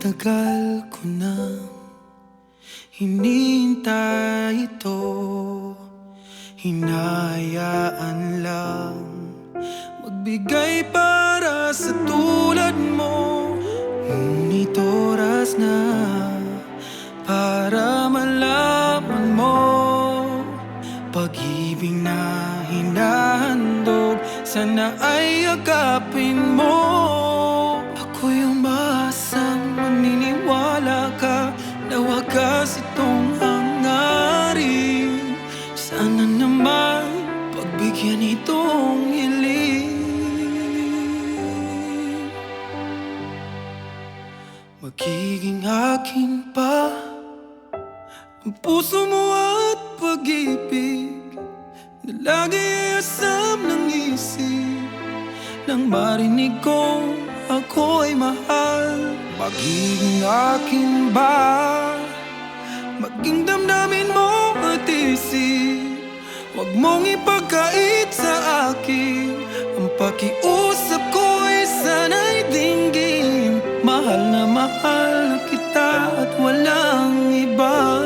Matagal ko nang hinihintay ito, hinahayaan lang magbigay para sa tulad mo. Ngunit oras na para malaman mo, pag-ibig na hinahandog, sana ay yakapin mo. Ako yung maasang maniniwala ka na wagas itong hangarin. Sana naman pagbigyan itong hiling. Magiging akin pa ang puso mo at pag-ibig na lagi ay asam ng isip nang marinig kong ako ay mahal. Magiging akin ba maging damdamin mo at isip? Huwag mong ipagkait sa akin, ang pakiusap ko'y sana'y dinggin. Mahal na kita at walang iba.